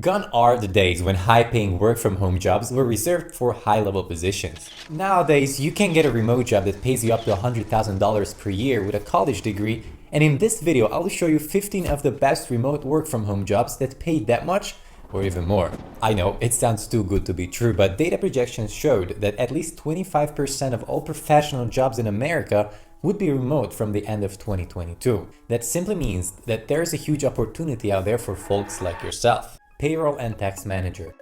Gone are the days when high-paying work-from-home jobs were reserved for high-level positions. Nowadays, you can get a remote job that pays you up to $100,000 per year with a college degree, and in this video, I'll show you 15 of the best remote work-from-home jobs that pay that much or even more. I know, it sounds too good to be true, but data projections showed that at least 25% of all professional jobs in America would be remote from the end of 2022. That simply means that there's a huge opportunity out there for folks like yourself. Payroll and tax manager.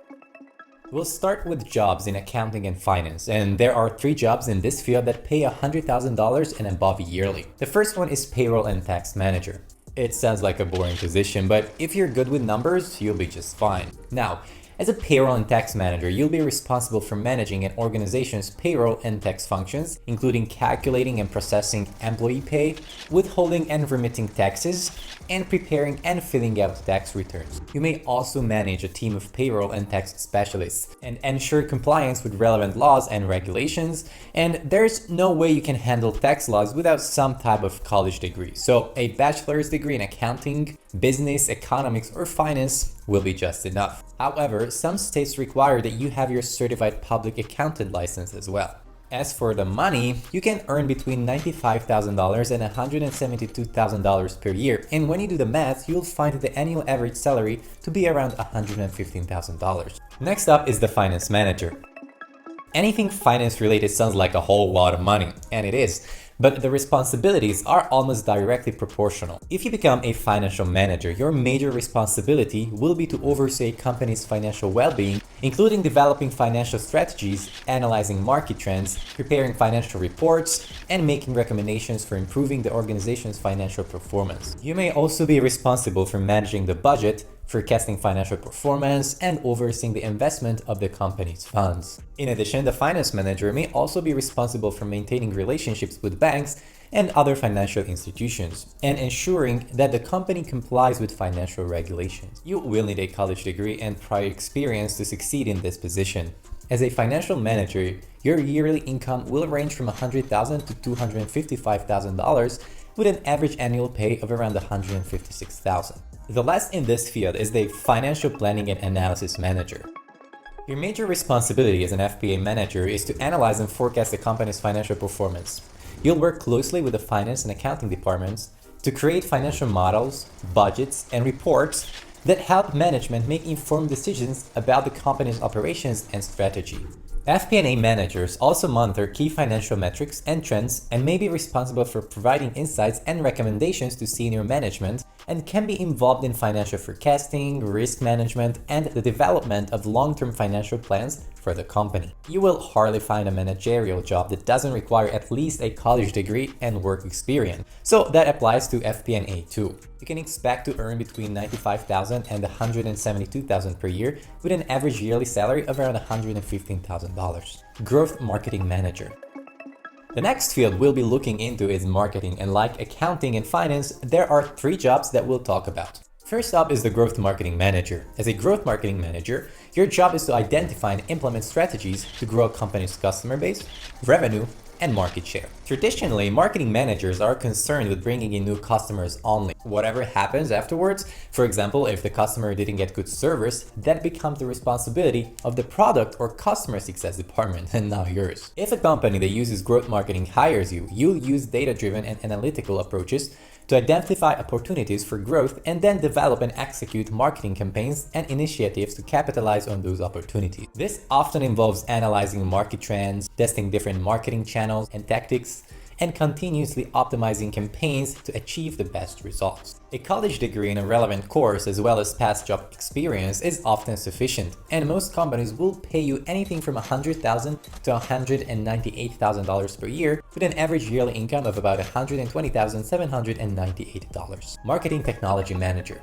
We'll start with jobs in accounting and finance, and there are 3 jobs in this field that pay $100,000 and above yearly. The first one is payroll and tax manager. It sounds like a boring position, but if you're good with numbers, you'll be just fine. Now, as a payroll and tax manager, you'll be responsible for managing an organization's payroll and tax functions, including calculating and processing employee pay, withholding and remitting taxes, and preparing and filling out tax returns. You may also manage a team of payroll and tax specialists and ensure compliance with relevant laws and regulations, and there's no way you can handle tax laws without some type of college degree. So a bachelor's degree in accounting, business, economics, or finance will be just enough. However, some states require that you have your certified public accountant license as well. As for the money, you can earn between $95,000 and $172,000 per year, and when you do the math, you'll find the annual average salary to be around $115,000. Next up is the finance manager. Anything finance related sounds like a whole lot of money, and it is, but the responsibilities are almost directly proportional. If you become a financial manager, your major responsibility will be to oversee a company's financial well-being, including developing financial strategies, analyzing market trends, preparing financial reports, and making recommendations for improving the organization's financial performance. You may also be responsible for managing the budget, forecasting financial performance, and overseeing the investment of the company's funds. In addition, the finance manager may also be responsible for maintaining relationships with banks and other financial institutions, and ensuring that the company complies with financial regulations. You will need a college degree and prior experience to succeed in this position. As a financial manager, your yearly income will range from $100,000 to $255,000, with an average annual pay of around $156,000. The last in this field is the financial planning and analysis manager. Your major responsibility as an FP&A manager is to analyze and forecast the company's financial performance. You'll work closely with the finance and accounting departments to create financial models, budgets, and reports that help management make informed decisions about the company's operations and strategy. FP&A managers also monitor key financial metrics and trends and may be responsible for providing insights and recommendations to senior management, and can be involved in financial forecasting, risk management, and the development of long-term financial plans for the company. You will hardly find a managerial job that doesn't require at least a college degree and work experience, so that applies to FP&A too. You can expect to earn between $95,000 and $172,000 per year, with an average yearly salary of around $115,000. Growth marketing manager. The next field we'll be looking into is marketing, and like accounting and finance, there are 3 jobs that we'll talk about. First up is the growth marketing manager. As a growth marketing manager, your job is to identify and implement strategies to grow a company's customer base, revenue, and market share. Traditionally, marketing managers are concerned with bringing in new customers only. Whatever happens afterwards, for example, if the customer didn't get good service, that becomes the responsibility of the product or customer success department, and not yours. If a company that uses growth marketing hires you, you'll use data-driven and analytical approaches to identify opportunities for growth and then develop and execute marketing campaigns and initiatives to capitalize on those opportunities. This often involves analyzing market trends, testing different marketing channels and tactics, and continuously optimizing campaigns to achieve the best results. A college degree in a relevant course as well as past job experience is often sufficient, and most companies will pay you anything from $100,000 to $198,000 per year, with an average yearly income of about $120,798. Marketing technology manager.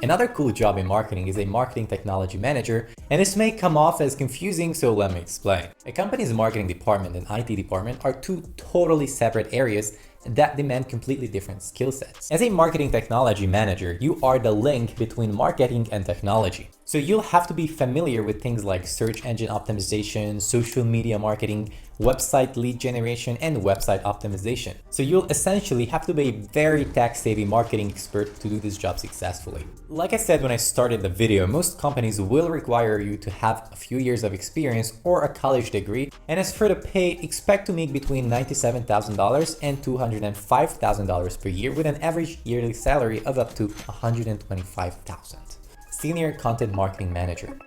Another cool job in marketing is a marketing technology manager, and this may come off as confusing, so let me explain. A company's marketing department and IT department are 2 totally separate areas that demand completely different skill sets. As a marketing technology manager, you are the link between marketing and technology. So you'll have to be familiar with things like search engine optimization, social media marketing, website lead generation, and website optimization. So you'll essentially have to be a very tech-savvy marketing expert to do this job successfully. Like I said when I started the video, most companies will require you to have a few years of experience or a college degree, and as for the pay, expect to make between $97,000 and $205,000 per year with an average yearly salary of up to $125,000. Senior Content Marketing Manager.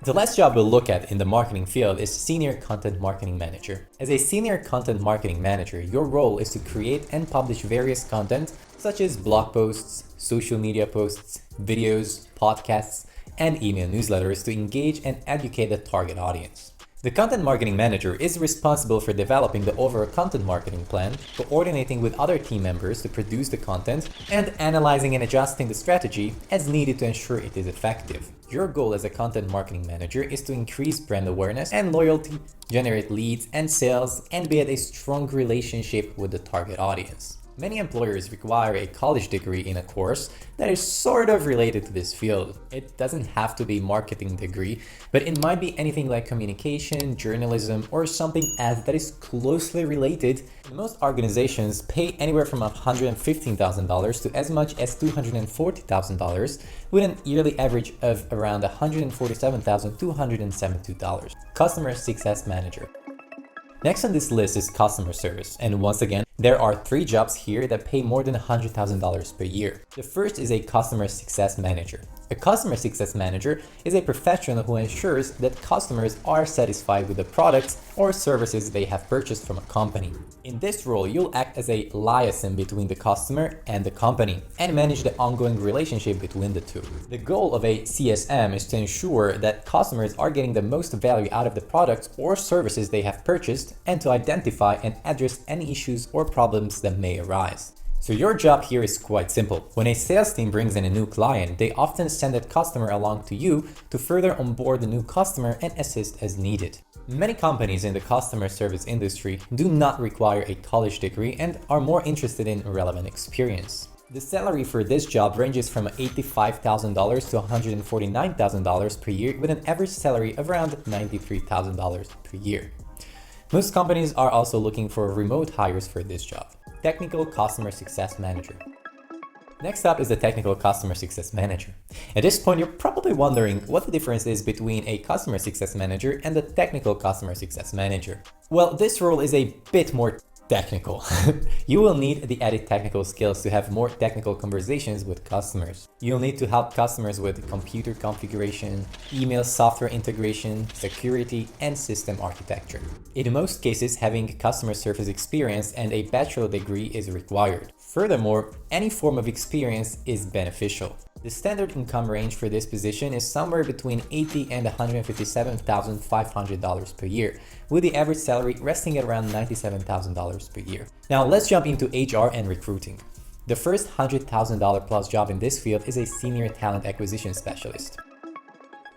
The last job we'll look at in the marketing field is Senior Content Marketing Manager. As a Senior Content Marketing Manager, your role is to create and publish various content such as blog posts, social media posts, videos, podcasts, and email newsletters to engage and educate the target audience. The Content Marketing Manager is responsible for developing the overall content marketing plan, coordinating with other team members to produce the content, and analyzing and adjusting the strategy as needed to ensure it is effective. Your goal as a content marketing manager is to increase brand awareness and loyalty, generate leads and sales, and build a strong relationship with the target audience. Many employers require a college degree in a course that is sort of related to this field. It doesn't have to be a marketing degree, but it might be anything like communication, journalism, or something else that is closely related. Most organizations pay anywhere from $115,000 to as much as $240,000 with an yearly average of around $147,272. Customer Success Manager. Next on this list is customer service, and once again, there are 3 jobs here that pay more than $100,000 per year. The first is a customer success manager. A customer success manager is a professional who ensures that customers are satisfied with the products or services they have purchased from a company. In this role, you'll act as a liaison between the customer and the company and manage the ongoing relationship between the two. The goal of a CSM is to ensure that customers are getting the most value out of the products or services they have purchased and to identify and address any issues or problems that may arise. So your job here is quite simple. When a sales team brings in a new client, they often send that customer along to you to further onboard the new customer and assist as needed. Many companies in the customer service industry do not require a college degree and are more interested in relevant experience. The salary for this job ranges from $85,000 to $149,000 per year with an average salary of around $93,000 per year. Most companies are also looking for remote hires for this job. Technical Customer Success Manager. Next up is the Technical Customer Success Manager. At this point, you're probably wondering what the difference is between a Customer Success Manager and the Technical Customer Success Manager. Well, this role is a bit more technical. You will need the added technical skills to have more technical conversations with customers. You'll need to help customers with computer configuration, email software integration, security, and system architecture. In most cases, having customer service experience and a bachelor degree is required. Furthermore, any form of experience is beneficial. The standard income range for this position is somewhere between $80,000 and $157,500 per year, with the average salary resting at around $97,000 per year. Now let's jump into HR and recruiting. The first $100,000 plus job in this field is a Senior Talent Acquisition Specialist.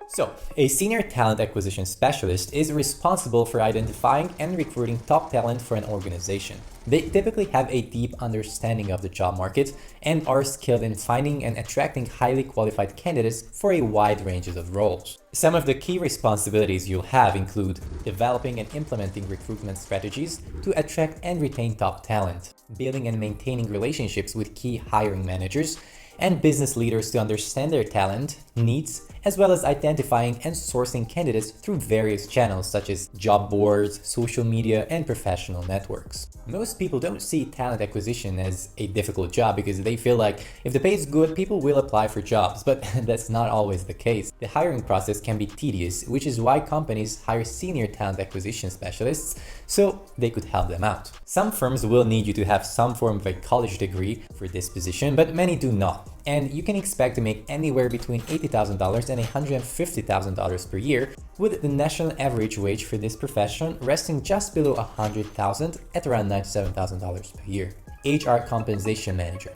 So, a Senior Talent Acquisition Specialist is responsible for identifying and recruiting top talent for an organization. They typically have a deep understanding of the job market and are skilled in finding and attracting highly qualified candidates for a wide range of roles. Some of the key responsibilities you'll have include developing and implementing recruitment strategies to attract and retain top talent, building and maintaining relationships with key hiring managers and business leaders to understand their talent, needs, as well as identifying and sourcing candidates through various channels such as job boards, social media, and professional networks. Most people don't see talent acquisition as a difficult job because they feel like if the pay is good, people will apply for jobs, but that's not always the case. The hiring process can be tedious, which is why companies hire senior talent acquisition specialists so they could help them out. Some firms will need you to have some form of a college degree for this position, but many do not. And you can expect to make anywhere between $80,000 and $150,000 per year, with the national average wage for this profession resting just below $100,000 at around $97,000 per year. HR Compensation Manager.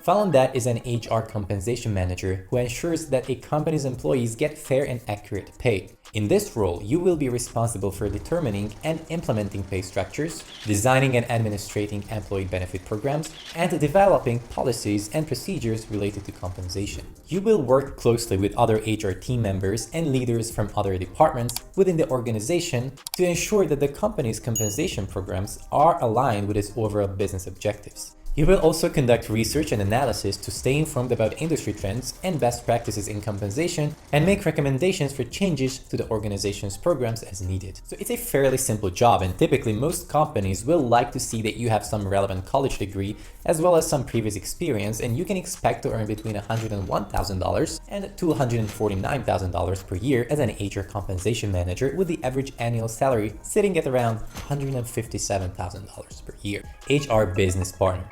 Following that is an HR compensation manager who ensures that a company's employees get fair and accurate pay. In this role, you will be responsible for determining and implementing pay structures, designing and administrating employee benefit programs, and developing policies and procedures related to compensation. You will work closely with other HR team members and leaders from other departments within the organization to ensure that the company's compensation programs are aligned with its overall business objectives. You will also conduct research and analysis to stay informed about industry trends and best practices in compensation and make recommendations for changes to the organization's programs as needed. So it's a fairly simple job, and typically most companies will like to see that you have some relevant college degree as well as some previous experience, and you can expect to earn between $101,000 and $249,000 per year as an HR compensation manager, with the average annual salary sitting at around $157,000 per year. HR business partner.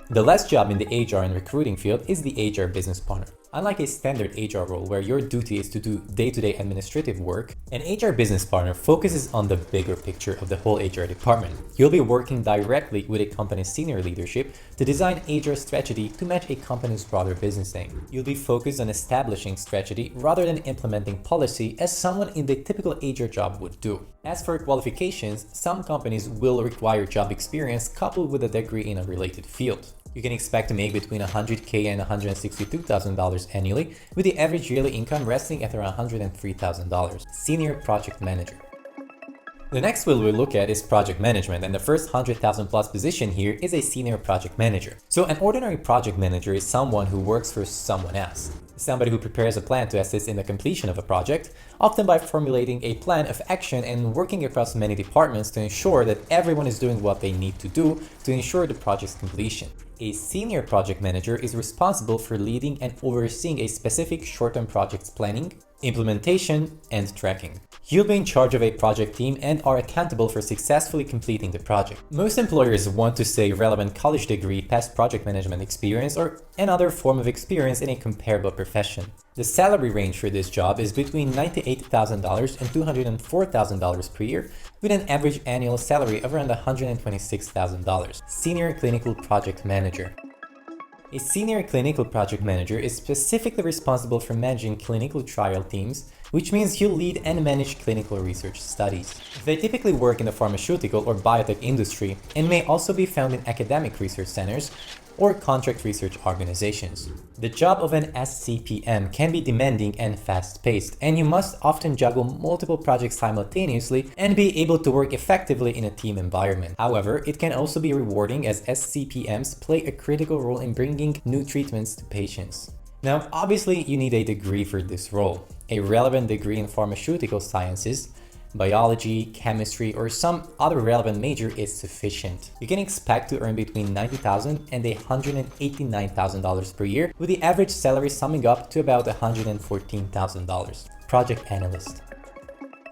The last job in the HR and recruiting field is the HR business partner. Unlike a standard HR role where your duty is to do day-to-day administrative work, an HR business partner focuses on the bigger picture of the whole HR department. You'll be working directly with a company's senior leadership to design HR strategy to match a company's broader business aim. You'll be focused on establishing strategy rather than implementing policy as someone in the typical HR job would do. As for qualifications, some companies will require job experience coupled with a degree in a related field. You can expect to make between $100,000 and $162,000 annually, with the average yearly income resting at around $103,000. Senior project manager. The next field we'll look at is project management, and the first 100,000 plus position here is a senior project manager. So an ordinary project manager is someone who works for someone else. Somebody who prepares a plan to assist in the completion of a project, often by formulating a plan of action and working across many departments to ensure that everyone is doing what they need to do to ensure the project's completion. A senior project manager is responsible for leading and overseeing a specific short-term project's planning, implementation, and tracking. You'll be in charge of a project team and are accountable for successfully completing the project. Most employers want to say relevant college degree, past project management experience, or another form of experience in a comparable profession. The salary range for this job is between $98,000 and $204,000 per year, with an average annual salary of around $126,000. Senior Clinical Project Manager. A senior clinical project manager is specifically responsible for managing clinical trial teams, which means you'll lead and manage clinical research studies. They typically work in the pharmaceutical or biotech industry and may also be found in academic research centers or contract research organizations. The job of an SCPM can be demanding and fast-paced, and you must often juggle multiple projects simultaneously and be able to work effectively in a team environment. However, it can also be rewarding as SCPMs play a critical role in bringing new treatments to patients. Now, obviously, you need a degree for this role. A relevant degree in pharmaceutical sciences, biology, chemistry, or some other relevant major is sufficient. You can expect to earn between $90,000 and $189,000 per year, with the average salary summing up to about $114,000. Project analyst.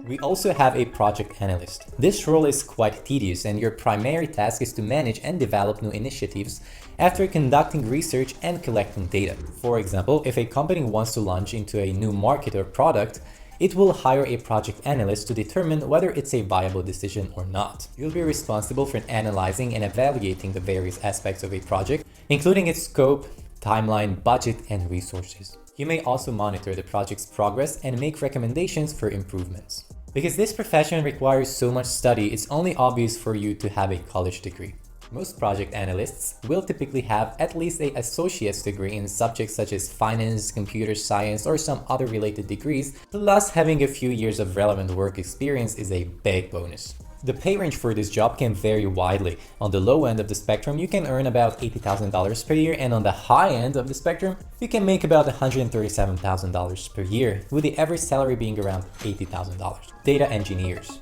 We also have a project analyst. This role is quite tedious, and your primary task is to manage and develop new initiatives after conducting research and collecting data. For example, if a company wants to launch into a new market or product, it will hire a project analyst to determine whether it's a viable decision or not. You'll be responsible for analyzing and evaluating the various aspects of a project, including its scope, timeline, budget, and resources. You may also monitor the project's progress and make recommendations for improvements. Because this profession requires so much study, it's only obvious for you to have a college degree. Most project analysts will typically have at least an associate's degree in subjects such as finance, computer science, or some other related degrees, plus having a few years of relevant work experience is a big bonus. The pay range for this job can vary widely. On the low end of the spectrum, you can earn about $80,000 per year, and on the high end of the spectrum, you can make about $137,000 per year, with the average salary being around $80,000. Data engineers.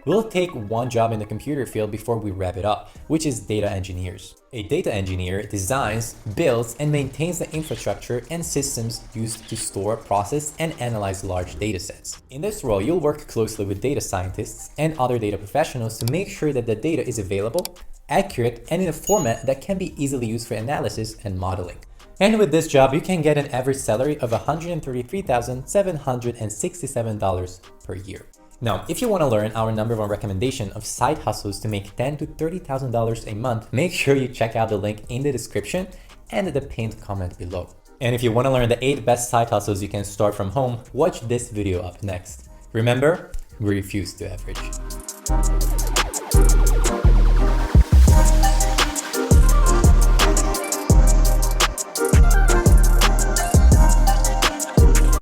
We'll take one job in the computer field before we wrap it up, which is data engineers. A data engineer designs, builds, and maintains the infrastructure and systems used to store, process, and analyze large datasets. In this role, you'll work closely with data scientists and other data professionals to make sure that the data is available, accurate, and in a format that can be easily used for analysis and modeling. And with this job, you can get an average salary of $133,767 per year. Now, if you want to learn our #1 recommendation of side hustles to make $10,000 to $30,000 a month, make sure you check out the link in the description and the pinned comment below. And if you want to learn the 8 best side hustles you can start from home, watch this video up next. Remember, we refuse to average.